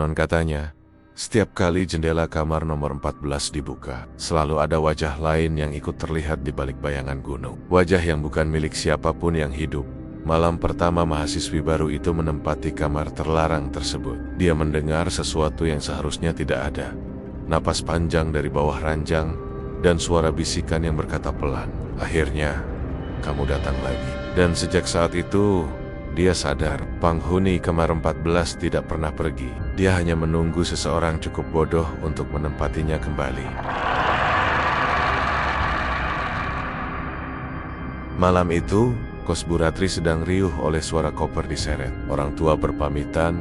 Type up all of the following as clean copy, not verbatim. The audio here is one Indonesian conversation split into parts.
Konon katanya, setiap kali jendela kamar nomor 14 dibuka, selalu ada wajah lain yang ikut terlihat di balik bayangan gunung. Wajah yang bukan milik siapapun yang hidup. Malam pertama mahasiswi baru itu menempati kamar terlarang tersebut. Dia mendengar sesuatu yang seharusnya tidak ada. Napas panjang dari bawah ranjang, dan suara bisikan yang berkata pelan, "Akhirnya, kamu datang lagi." Dan sejak saat itu, dia sadar penghuni kamar 14 tidak pernah pergi. Dia hanya menunggu seseorang cukup bodoh untuk menempatinya kembali. Malam itu, kos Bu Ratri sedang riuh oleh suara koper diseret. Orang tua berpamitan,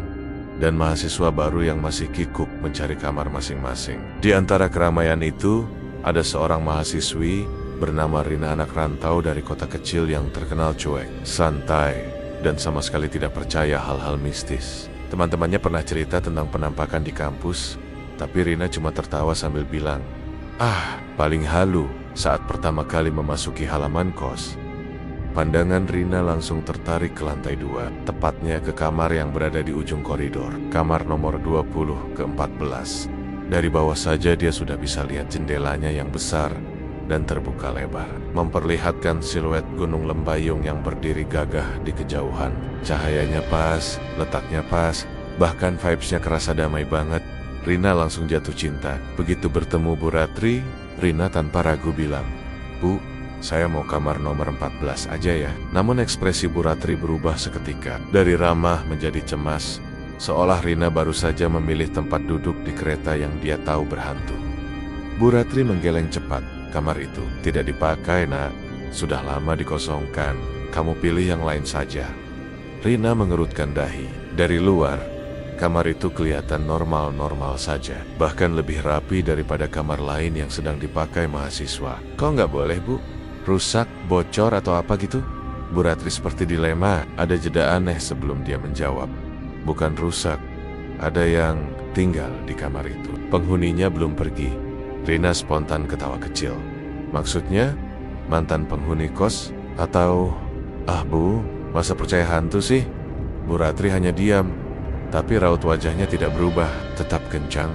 dan mahasiswa baru yang masih kikuk mencari kamar masing-masing. Di antara keramaian itu, ada seorang mahasiswi bernama Rina, anak rantau dari kota kecil yang terkenal cuek, santai, dan sama sekali tidak percaya hal-hal mistis. Teman-temannya pernah cerita tentang penampakan di kampus, tapi Rina cuma tertawa sambil bilang, paling halu saat pertama kali memasuki halaman kos. Pandangan Rina langsung tertarik ke lantai 2, tepatnya ke kamar yang berada di ujung koridor, kamar nomor 20 ke 14. Dari bawah saja dia sudah bisa lihat jendelanya yang besar dan terbuka lebar, memperlihatkan siluet gunung lembayung yang berdiri gagah di kejauhan. Cahayanya pas, letaknya pas, bahkan vibes-nya kerasa damai banget. Rina langsung jatuh cinta. Begitu bertemu Bu Ratri, Rina tanpa ragu bilang, "Bu, saya mau kamar nomor 14 aja ya." Namun ekspresi Bu Ratri berubah seketika, dari ramah menjadi cemas, seolah Rina baru saja memilih tempat duduk di kereta yang dia tahu berhantu. Bu Ratri menggeleng cepat. "Kamar itu tidak dipakai, Nak. Sudah lama dikosongkan. Kamu pilih yang lain saja." Rina mengerutkan dahi. Dari luar, kamar itu kelihatan normal-normal saja, bahkan lebih rapi daripada kamar lain yang sedang dipakai mahasiswa. "Kok nggak boleh, Bu? Rusak, bocor, atau apa gitu?" Bu Ratri seperti dilema. Ada jeda aneh sebelum dia menjawab. "Bukan rusak, ada yang tinggal di kamar itu. Penghuninya belum pergi." Rina spontan ketawa kecil. "Maksudnya, mantan penghuni kos? Atau..." Bu, masa percaya hantu sih?" Bu Ratri hanya diam, tapi raut wajahnya tidak berubah, tetap kencang,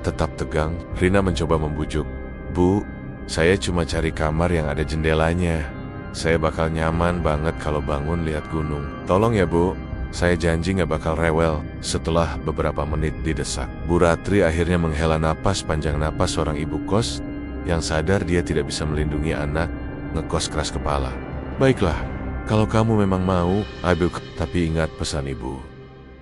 tetap tegang. Rina mencoba membujuk. "Bu, saya cuma cari kamar yang ada jendelanya. Saya bakal nyaman banget kalau bangun lihat gunung. Tolong ya, Bu. Saya janji gak bakal rewel." Setelah beberapa menit didesak, Bu Ratri akhirnya menghela napas panjang, napas seorang ibu kos yang sadar dia tidak bisa melindungi anak ngekos keras kepala. "Baiklah, kalau kamu memang mau, ayo. Tapi ingat pesan Ibu."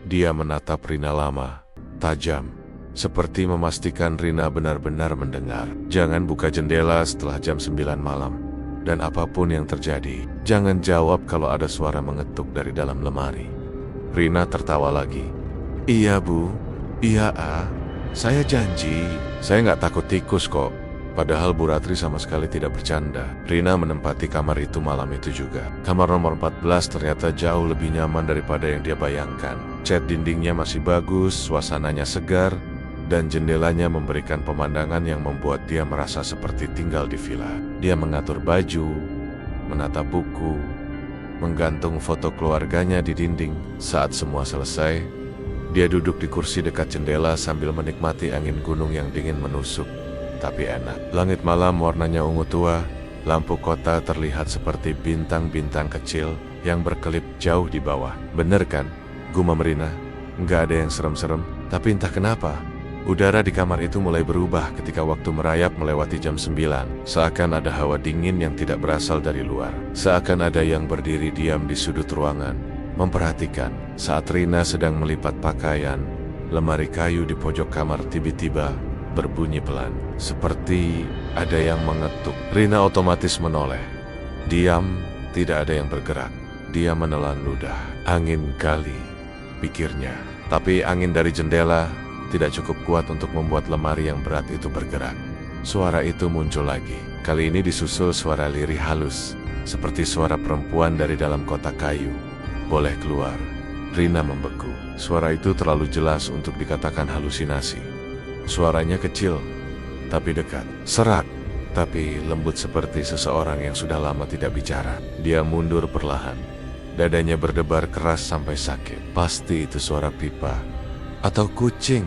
Dia menatap Rina lama, tajam, seperti memastikan Rina benar-benar mendengar. "Jangan buka jendela setelah jam 9 malam. Dan apapun yang terjadi, jangan jawab kalau ada suara mengetuk dari dalam lemari." Rina tertawa lagi. "Iya, Bu. Iya, saya janji. Saya nggak takut tikus kok." Padahal Bu Ratri sama sekali tidak bercanda. Rina menempati kamar itu malam itu juga. Kamar nomor 14 ternyata jauh lebih nyaman daripada yang dia bayangkan. Cat dindingnya masih bagus, suasananya segar, dan jendelanya memberikan pemandangan yang membuat dia merasa seperti tinggal di villa. Dia mengatur baju, menata buku, menggantung foto keluarganya di dinding. Saat semua selesai, dia duduk di kursi dekat jendela sambil menikmati angin gunung yang dingin menusuk, tapi enak. Langit malam warnanya ungu tua, lampu kota terlihat seperti bintang-bintang kecil yang berkelip jauh di bawah. "Bener kan?" gumam Rina. "Nggak ada yang serem-serem." Tapi entah kenapa, udara di kamar itu mulai berubah ketika waktu merayap melewati jam 9. Seakan ada hawa dingin yang tidak berasal dari luar. Seakan ada yang berdiri diam di sudut ruangan, memperhatikan. Saat Rina sedang melipat pakaian, lemari kayu di pojok kamar tiba-tiba berbunyi pelan, seperti ada yang mengetuk. Rina otomatis menoleh. Diam, tidak ada yang bergerak. Dia menelan ludah. Angin kali, pikirnya. Tapi angin dari jendela tidak cukup kuat untuk membuat lemari yang berat itu bergerak. Suara itu muncul lagi. Kali ini disusul suara lirih halus, seperti suara perempuan dari dalam kotak kayu. "Boleh keluar." Rina membeku. Suara itu terlalu jelas untuk dikatakan halusinasi. Suaranya kecil, tapi dekat. Serak, tapi lembut seperti seseorang yang sudah lama tidak bicara. Dia mundur perlahan. Dadanya berdebar keras sampai sakit. Pasti itu suara pipa. Atau kucing?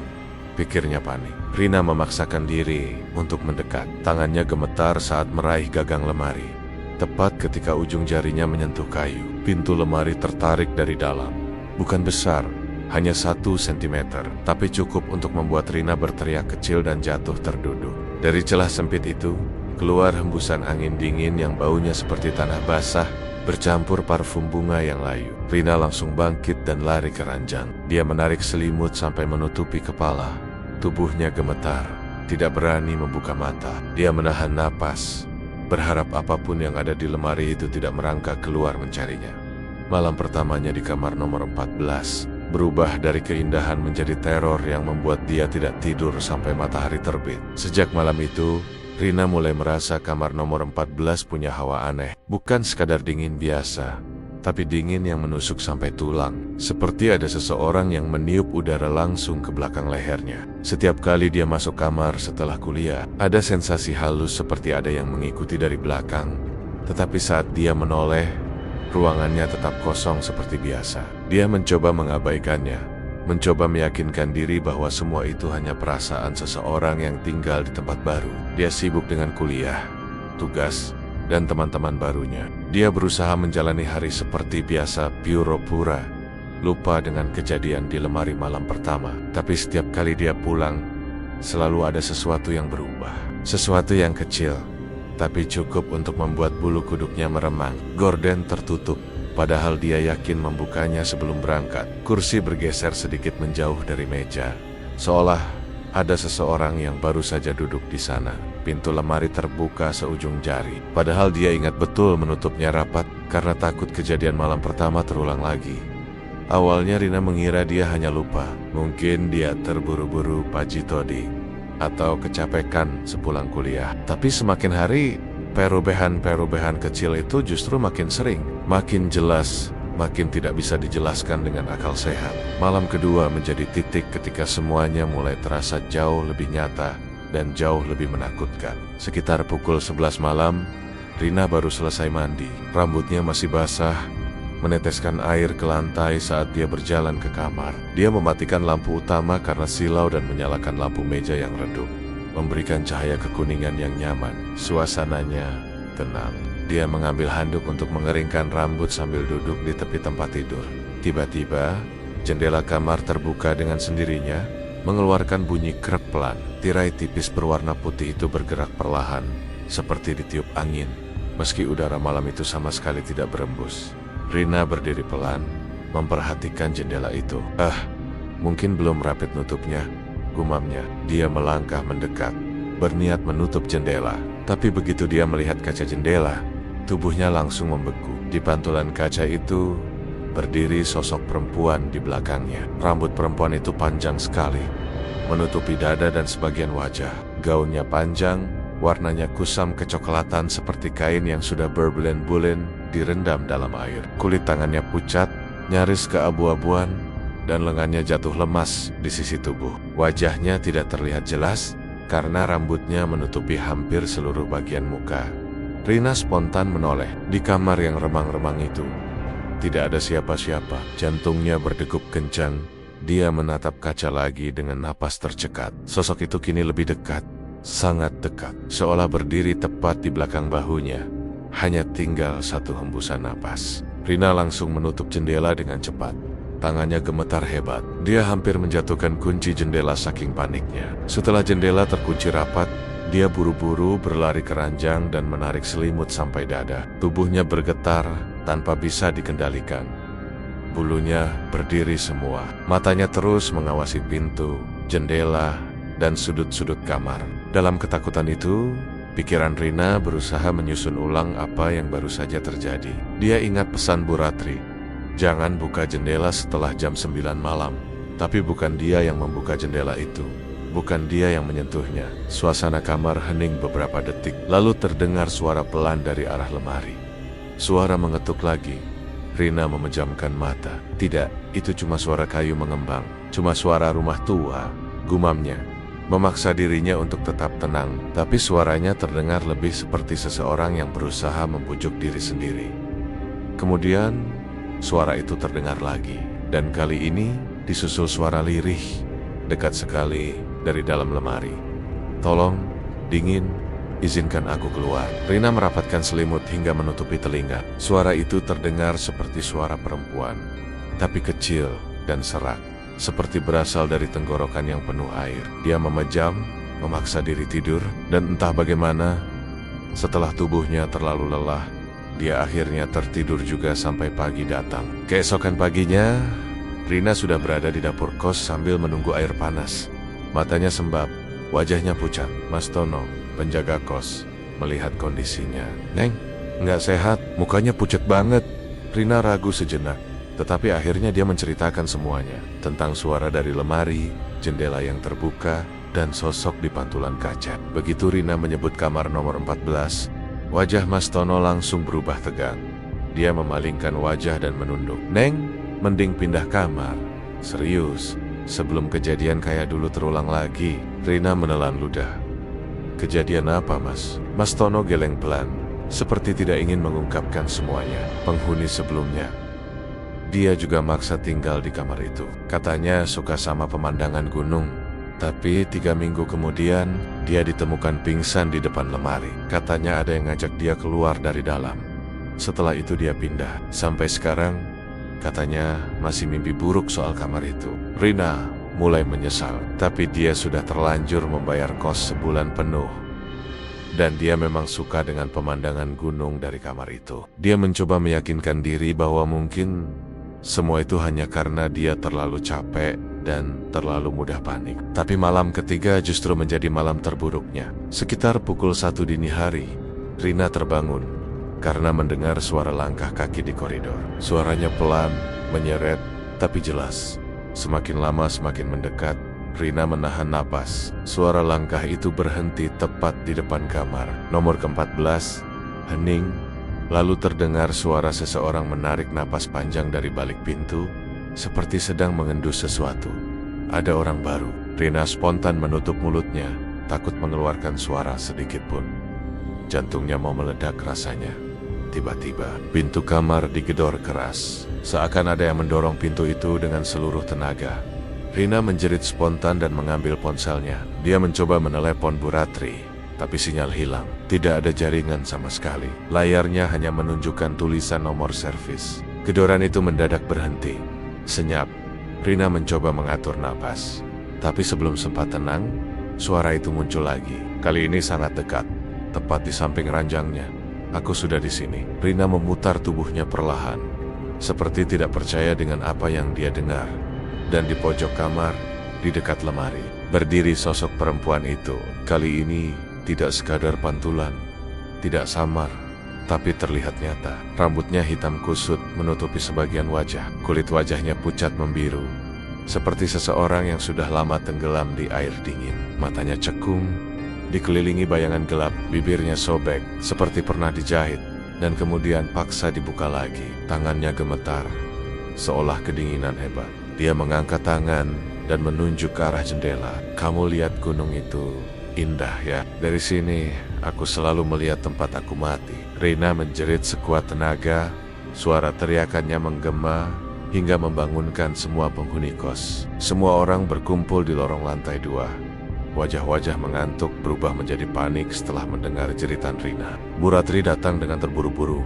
Pikirnya panik. Rina memaksakan diri untuk mendekat. Tangannya gemetar saat meraih gagang lemari. Tepat ketika ujung jarinya menyentuh kayu, pintu lemari tertarik dari dalam. Bukan besar, hanya 1 sentimeter, tapi cukup untuk membuat Rina berteriak kecil dan jatuh terduduk. Dari celah sempit itu, keluar hembusan angin dingin yang baunya seperti tanah basah, bercampur parfum bunga yang layu. Rina langsung bangkit dan lari ke ranjang. Dia menarik selimut sampai menutupi kepala. Tubuhnya gemetar, tidak berani membuka mata. Dia menahan napas, berharap apapun yang ada di lemari itu tidak merangkak keluar mencarinya. Malam pertamanya di kamar nomor 14 berubah dari keindahan menjadi teror yang membuat dia tidak tidur sampai matahari terbit. Sejak malam itu, Rina mulai merasa kamar nomor 14 punya hawa aneh. Bukan sekadar dingin biasa, tapi dingin yang menusuk sampai tulang. Seperti ada seseorang yang meniup udara langsung ke belakang lehernya. Setiap kali dia masuk kamar setelah kuliah, ada sensasi halus seperti ada yang mengikuti dari belakang. Tetapi saat dia menoleh, ruangannya tetap kosong seperti biasa. Dia mencoba mengabaikannya, mencoba meyakinkan diri bahwa semua itu hanya perasaan seseorang yang tinggal di tempat baru. Dia sibuk dengan kuliah, tugas, dan teman-teman barunya. Dia berusaha menjalani hari seperti biasa, pura-pura lupa dengan kejadian di lemari malam pertama. Tapi setiap kali dia pulang, selalu ada sesuatu yang berubah. Sesuatu yang kecil, tapi cukup untuk membuat bulu kuduknya meremang. Gorden tertutup, padahal dia yakin membukanya sebelum berangkat. Kursi bergeser sedikit menjauh dari meja, seolah ada seseorang yang baru saja duduk di sana. Pintu lemari terbuka seujung jari, padahal dia ingat betul menutupnya rapat karena takut kejadian malam pertama terulang lagi. Awalnya Rina mengira dia hanya lupa. Mungkin dia terburu-buru pagi tadi, atau kecapekan sepulang kuliah. Tapi semakin hari, perubahan-perubahan kecil itu justru makin sering, makin jelas, makin tidak bisa dijelaskan dengan akal sehat. Malam kedua menjadi titik ketika semuanya mulai terasa jauh lebih nyata dan jauh lebih menakutkan. Sekitar pukul 11 malam, Rina baru selesai mandi. Rambutnya masih basah, meneteskan air ke lantai saat dia berjalan ke kamar. Dia mematikan lampu utama karena silau dan menyalakan lampu meja yang redup, memberikan cahaya kekuningan yang nyaman. Suasananya tenang. Dia mengambil handuk untuk mengeringkan rambut sambil duduk di tepi tempat tidur. Tiba-tiba, jendela kamar terbuka dengan sendirinya, mengeluarkan bunyi krek pelan. Tirai tipis berwarna putih itu bergerak perlahan, seperti ditiup angin, meski udara malam itu sama sekali tidak berembus. Rina berdiri pelan, memperhatikan jendela itu. Mungkin belum rapid nutupnya, gumamnya. Dia melangkah mendekat, berniat menutup jendela. Tapi begitu dia melihat kaca jendela, tubuhnya langsung membeku. Di pantulan kaca itu, berdiri sosok perempuan di belakangnya. Rambut perempuan itu panjang sekali, menutupi dada dan sebagian wajah. Gaunnya panjang, warnanya kusam kecoklatan seperti kain yang sudah berbulan-bulan direndam dalam air. Kulit tangannya pucat, nyaris keabu-abuan, dan lengannya jatuh lemas di sisi tubuh. Wajahnya tidak terlihat jelas karena rambutnya menutupi hampir seluruh bagian muka. Rina spontan menoleh. Di kamar yang remang-remang itu, tidak ada siapa-siapa. Jantungnya berdegup kencang. Dia menatap kaca lagi dengan napas tercekat. Sosok itu kini lebih dekat, sangat dekat, seolah berdiri tepat di belakang bahunya. Hanya tinggal satu hembusan napas. Rina langsung menutup jendela dengan cepat. Tangannya gemetar hebat. Dia hampir menjatuhkan kunci jendela saking paniknya. Setelah jendela terkunci rapat, dia buru-buru berlari ke ranjang dan menarik selimut sampai dada. Tubuhnya bergetar tanpa bisa dikendalikan. Bulunya berdiri semua. Matanya terus mengawasi pintu, jendela, dan sudut-sudut kamar. Dalam ketakutan itu, pikiran Rina berusaha menyusun ulang apa yang baru saja terjadi. Dia ingat pesan Bu Ratri, jangan buka jendela setelah jam 9 malam. Tapi bukan dia yang membuka jendela itu. Bukan dia yang menyentuhnya. Suasana kamar hening beberapa detik. Lalu terdengar suara pelan dari arah lemari. Suara mengetuk lagi. Rina memejamkan mata. Tidak, itu cuma suara kayu mengembang. Cuma suara rumah tua, gumamnya. Memaksa dirinya untuk tetap tenang, tapi suaranya terdengar lebih seperti seseorang yang berusaha membujuk diri sendiri. Kemudian, suara itu terdengar lagi, dan kali ini disusul suara lirih, dekat sekali dari dalam lemari. "Tolong, dingin, izinkan aku keluar." Rina merapatkan selimut hingga menutupi telinga. Suara itu terdengar seperti suara perempuan, tapi kecil dan serak, seperti berasal dari tenggorokan yang penuh air. Dia memejam, memaksa diri tidur, dan entah bagaimana, setelah tubuhnya terlalu lelah, dia akhirnya tertidur juga sampai pagi datang. Keesokan paginya, Rina sudah berada di dapur kos sambil menunggu air panas. Matanya sembab, wajahnya pucat. Mas Tono, penjaga kos, melihat kondisinya. "Neng, nggak sehat, mukanya pucat banget." Rina ragu sejenak, tetapi akhirnya dia menceritakan semuanya. Tentang suara dari lemari, jendela yang terbuka, dan sosok di pantulan kaca. Begitu Rina menyebut kamar nomor 14, wajah Mas Tono langsung berubah tegang. Dia memalingkan wajah dan menunduk. "Neng, mending pindah kamar. Serius, sebelum kejadian kayak dulu terulang lagi." Rina menelan ludah. "Kejadian apa, Mas?" Mas Tono geleng pelan, seperti tidak ingin mengungkapkan semuanya. "Penghuni sebelumnya, dia juga maksa tinggal di kamar itu. Katanya suka sama pemandangan gunung. Tapi 3 minggu kemudian, dia ditemukan pingsan di depan lemari. Katanya ada yang ngajak dia keluar dari dalam. Setelah itu dia pindah. Sampai sekarang, katanya masih mimpi buruk soal kamar itu." Rina mulai menyesal, tapi dia sudah terlanjur membayar kos sebulan penuh. Dan dia memang suka dengan pemandangan gunung dari kamar itu. Dia mencoba meyakinkan diri bahwa mungkin semua itu hanya karena dia terlalu capek dan terlalu mudah panik. Tapi malam ketiga justru menjadi malam terburuknya. Sekitar pukul 1 dini hari, Rina terbangun karena mendengar suara langkah kaki di koridor. Suaranya pelan, menyeret, tapi jelas. Semakin lama semakin mendekat. Rina menahan napas. Suara langkah itu berhenti tepat di depan kamar nomor ke-14. Hening. Lalu terdengar suara seseorang menarik napas panjang dari balik pintu, seperti sedang mengendus sesuatu. Ada orang baru. Rina spontan menutup mulutnya, takut mengeluarkan suara sedikit pun. Jantungnya mau meledak rasanya. Tiba-tiba, pintu kamar digedor keras. Seakan ada yang mendorong pintu itu dengan seluruh tenaga. Rina menjerit spontan dan mengambil ponselnya. Dia mencoba menelepon Bu Ratri, tapi sinyal hilang. Tidak ada jaringan sama sekali. Layarnya hanya menunjukkan tulisan nomor servis. Gedoran itu mendadak berhenti. Senyap, Rina mencoba mengatur napas. Tapi sebelum sempat tenang, suara itu muncul lagi. Kali ini sangat dekat, tepat di samping ranjangnya. "Aku sudah di sini." Rina memutar tubuhnya perlahan, seperti tidak percaya dengan apa yang dia dengar. Dan di pojok kamar, di dekat lemari, berdiri sosok perempuan itu. Kali ini tidak sekadar pantulan, tidak samar, tapi terlihat nyata. Rambutnya hitam kusut menutupi sebagian wajah. Kulit wajahnya pucat membiru, seperti seseorang yang sudah lama tenggelam di air dingin. Matanya cekung, dikelilingi bayangan gelap. Bibirnya sobek, seperti pernah dijahit, dan kemudian paksa dibuka lagi. Tangannya gemetar, seolah kedinginan hebat. Dia mengangkat tangan dan menunjuk ke arah jendela. "Kamu lihat gunung itu? Indah ya. Dari sini, aku selalu melihat tempat aku mati." Rina menjerit sekuat tenaga. Suara teriakannya menggema hingga membangunkan semua penghuni kos. Semua orang berkumpul di lorong lantai 2. Wajah-wajah mengantuk berubah menjadi panik setelah mendengar jeritan Rina. Bu Ratri datang dengan terburu-buru,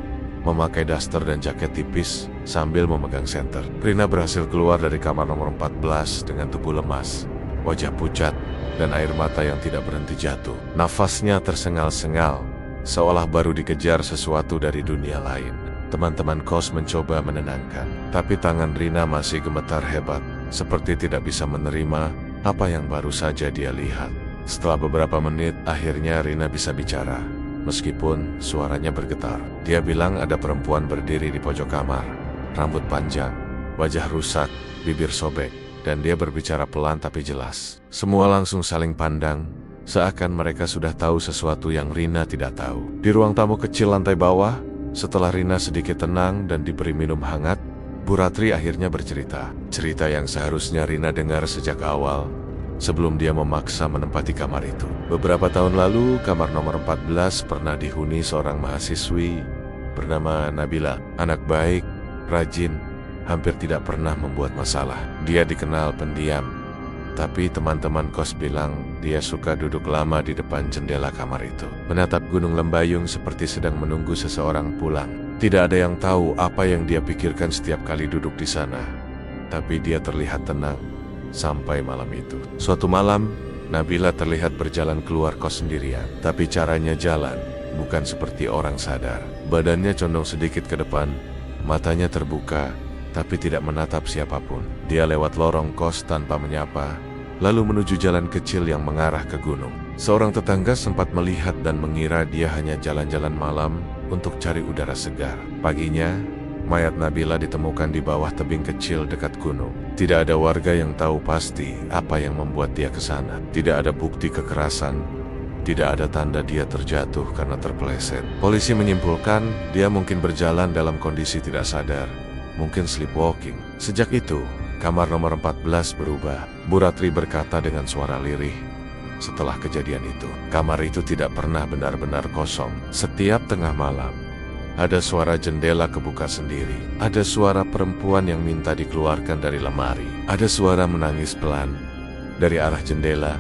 memakai daster dan jaket tipis sambil memegang senter. Rina berhasil keluar dari kamar nomor 14 dengan tubuh lemas, wajah pucat, dan air mata yang tidak berhenti jatuh. Nafasnya tersengal-sengal, seolah baru dikejar sesuatu dari dunia lain. Teman-teman kos mencoba menenangkan, tapi tangan Rina masih gemetar hebat, seperti tidak bisa menerima apa yang baru saja dia lihat. Setelah beberapa menit, akhirnya Rina bisa bicara. Meskipun suaranya bergetar. Dia bilang ada perempuan berdiri di pojok kamar. Rambut panjang, wajah rusak, bibir sobek, dan dia berbicara pelan tapi jelas. Semua langsung saling pandang, seakan mereka sudah tahu sesuatu yang Rina tidak tahu. Di ruang tamu kecil lantai bawah, setelah Rina sedikit tenang dan diberi minum hangat, Bu Ratri akhirnya bercerita. Cerita yang seharusnya Rina dengar sejak awal, sebelum dia memaksa menempati kamar itu. Beberapa tahun lalu, kamar nomor 14 pernah dihuni seorang mahasiswi bernama Nabila. Anak baik, rajin, hampir tidak pernah membuat masalah. Dia dikenal pendiam, tapi teman-teman kos bilang dia suka duduk lama di depan jendela kamar itu, menatap gunung lembayung seperti sedang menunggu seseorang pulang. Tidak ada yang tahu apa yang dia pikirkan setiap kali duduk di sana, tapi dia terlihat tenang sampai malam itu. Suatu malam, Nabila terlihat berjalan keluar kos sendirian, tapi caranya jalan bukan seperti orang sadar. Badannya condong sedikit ke depan, matanya terbuka, tapi tidak menatap siapapun. Dia lewat lorong kos tanpa menyapa, lalu menuju jalan kecil yang mengarah ke gunung. Seorang tetangga sempat melihat dan mengira dia hanya jalan-jalan malam untuk cari udara segar. Paginya, mayat Nabila ditemukan di bawah tebing kecil dekat gunung. Tidak ada warga yang tahu pasti apa yang membuat dia ke sana. Tidak ada bukti kekerasan, tidak ada tanda dia terjatuh karena terpeleset. Polisi menyimpulkan dia mungkin berjalan dalam kondisi tidak sadar, mungkin sleepwalking. Sejak itu, kamar nomor 14 berubah. Bu Ratri berkata dengan suara lirih. Setelah kejadian itu, kamar itu tidak pernah benar-benar kosong. Setiap tengah malam, ada suara jendela kebuka sendiri. Ada suara perempuan yang minta dikeluarkan dari lemari. Ada suara menangis pelan. Dari arah jendela,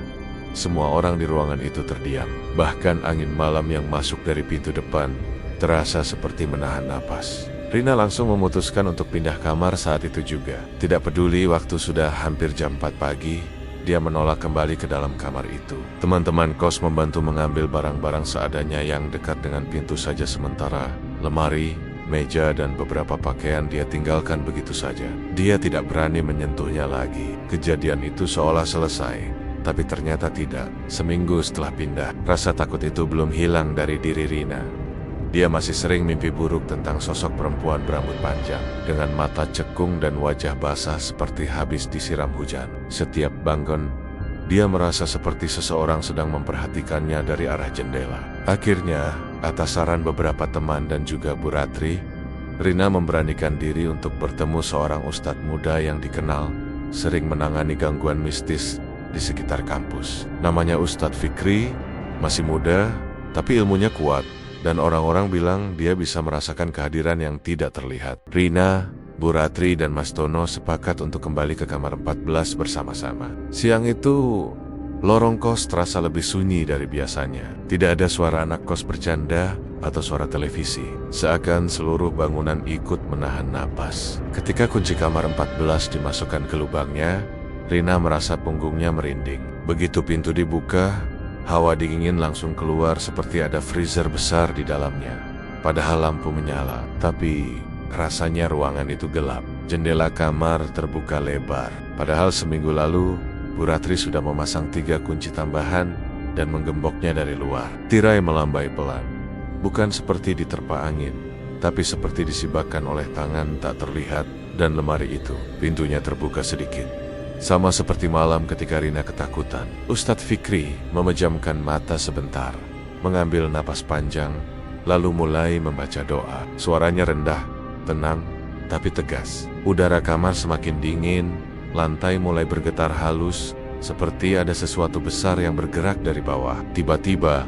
semua orang di ruangan itu terdiam. Bahkan angin malam yang masuk dari pintu depan terasa seperti menahan napas. Rina langsung memutuskan untuk pindah kamar saat itu juga. Tidak peduli waktu sudah hampir jam 4 pagi, dia menolak kembali ke dalam kamar itu. Teman-teman kos membantu mengambil barang-barang seadanya yang dekat dengan pintu saja, sementara lemari, meja, dan beberapa pakaian dia tinggalkan begitu saja. Dia tidak berani menyentuhnya lagi. Kejadian itu seolah selesai, tapi ternyata tidak. Seminggu setelah pindah, rasa takut itu belum hilang dari diri Rina. Dia masih sering mimpi buruk tentang sosok perempuan berambut panjang, dengan mata cekung dan wajah basah seperti habis disiram hujan. Setiap bangun, dia merasa seperti seseorang sedang memperhatikannya dari arah jendela. Akhirnya, atas saran beberapa teman dan juga Bu Ratri, Rina memberanikan diri untuk bertemu seorang ustadz muda yang dikenal sering menangani gangguan mistis di sekitar kampus. Namanya Ustadz Fikri, masih muda, tapi ilmunya kuat, dan orang-orang bilang dia bisa merasakan kehadiran yang tidak terlihat. Rina, Bu Ratri, dan Mas Tono sepakat untuk kembali ke kamar 14 bersama-sama. Siang itu, lorong kos terasa lebih sunyi dari biasanya. Tidak ada suara anak kos bercanda atau suara televisi. Seakan seluruh bangunan ikut menahan napas. Ketika kunci kamar 14 dimasukkan ke lubangnya, Rina merasa punggungnya merinding. Begitu pintu dibuka, hawa dingin langsung keluar seperti ada freezer besar di dalamnya. Padahal lampu menyala, tapi rasanya ruangan itu gelap. Jendela kamar terbuka lebar. Padahal seminggu lalu, Bu Ratri sudah memasang 3 kunci tambahan dan menggemboknya dari luar. Tirai melambai pelan. Bukan seperti diterpa angin, tapi seperti disibakkan oleh tangan tak terlihat, dan lemari itu, pintunya terbuka sedikit. Sama seperti malam ketika Rina ketakutan, Ustadz Fikri memejamkan mata sebentar, mengambil napas panjang, lalu mulai membaca doa. Suaranya rendah, tenang, tapi tegas. Udara kamar semakin dingin, lantai mulai bergetar halus, seperti ada sesuatu besar yang bergerak dari bawah. Tiba-tiba,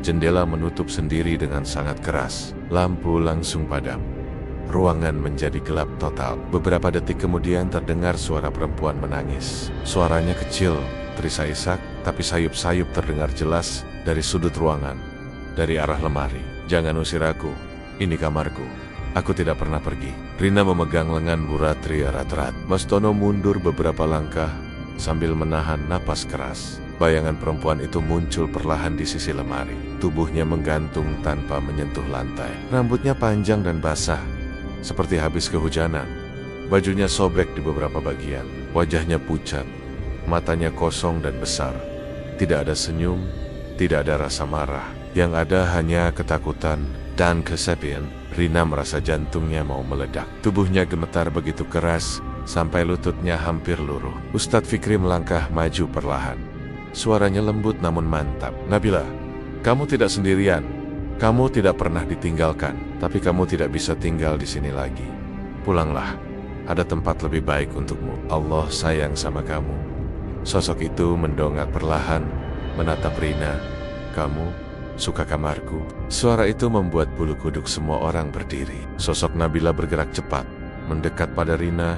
jendela menutup sendiri dengan sangat keras. Lampu langsung padam. Ruangan menjadi gelap total. Beberapa detik kemudian terdengar suara perempuan menangis. Suaranya kecil, terisak-isak, tapi sayup-sayup terdengar jelas dari sudut ruangan, dari arah lemari. Jangan usir aku, ini kamarku. Aku tidak pernah pergi. Rina memegang lengan Bu Ratri erat-erat. Mas Tono mundur beberapa langkah sambil menahan napas keras. Bayangan perempuan itu muncul perlahan di sisi lemari. Tubuhnya menggantung tanpa menyentuh lantai. Rambutnya panjang dan basah, seperti habis kehujanan. Bajunya sobek di beberapa bagian. Wajahnya pucat, matanya kosong dan besar. Tidak ada senyum, tidak ada rasa marah. Yang ada hanya ketakutan dan kesepian. Rina merasa jantungnya mau meledak. Tubuhnya gemetar begitu keras, sampai lututnya hampir luruh. Ustadz Fikri melangkah maju perlahan. Suaranya lembut namun mantap. Nabila, kamu tidak sendirian. Kamu tidak pernah ditinggalkan, tapi kamu tidak bisa tinggal di sini lagi. Pulanglah, ada tempat lebih baik untukmu. Allah sayang sama kamu. Sosok itu mendongak perlahan, menatap Rina. Kamu suka kamarku? Suara itu membuat bulu kuduk semua orang berdiri. Sosok Nabila bergerak cepat, mendekat pada Rina,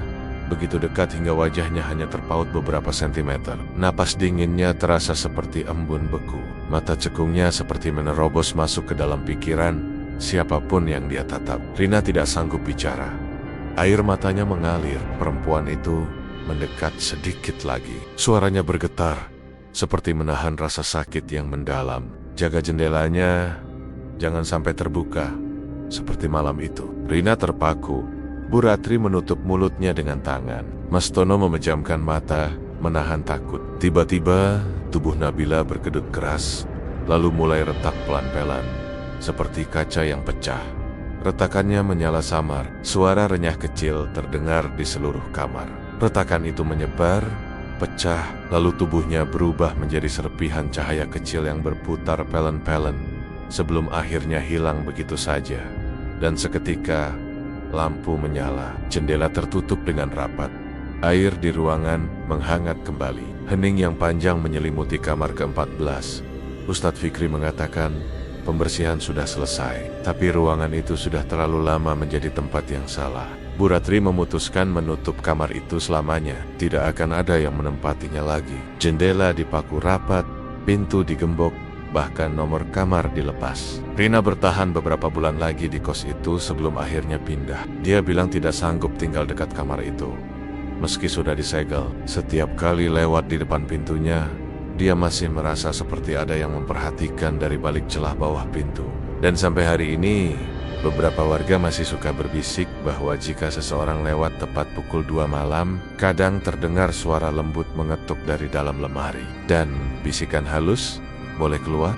begitu dekat hingga wajahnya hanya terpaut beberapa sentimeter. Napas dinginnya terasa seperti embun beku. Mata cekungnya seperti menerobos masuk ke dalam pikiran siapapun yang dia tatap. Rina tidak sanggup bicara. Air matanya mengalir. Perempuan itu mendekat sedikit lagi. Suaranya bergetar, seperti menahan rasa sakit yang mendalam. Jaga jendelanya, jangan sampai terbuka, seperti malam itu. Rina terpaku. Bu Ratri menutup mulutnya dengan tangan. Mas Tono memejamkan mata, menahan takut. Tiba-tiba, tubuh Nabila berkedut keras, lalu mulai retak pelan-pelan, seperti kaca yang pecah. Retakannya menyala samar. Suara renyah kecil terdengar di seluruh kamar. Retakan itu menyebar, pecah, lalu tubuhnya berubah menjadi serpihan cahaya kecil yang berputar pelen-pelen, sebelum akhirnya hilang begitu saja. Dan seketika, lampu menyala, jendela tertutup dengan rapat. Air di ruangan menghangat kembali. Hening yang panjang menyelimuti kamar ke-14. Ustadz Fikri mengatakan, pembersihan sudah selesai, tapi ruangan itu sudah terlalu lama menjadi tempat yang salah. Bu Ratri memutuskan menutup kamar itu selamanya. Tidak akan ada yang menempatinya lagi. Jendela dipaku rapat, pintu digembok, bahkan nomor kamar dilepas. Rina bertahan beberapa bulan lagi di kos itu sebelum akhirnya pindah. Dia bilang tidak sanggup tinggal dekat kamar itu. Meski sudah disegel, setiap kali lewat di depan pintunya, dia masih merasa seperti ada yang memperhatikan dari balik celah bawah pintu. Dan sampai hari ini, beberapa warga masih suka berbisik bahwa jika seseorang lewat tepat pukul 2 malam, kadang terdengar suara lembut mengetuk dari dalam lemari. Dan bisikan halus, boleh keluar?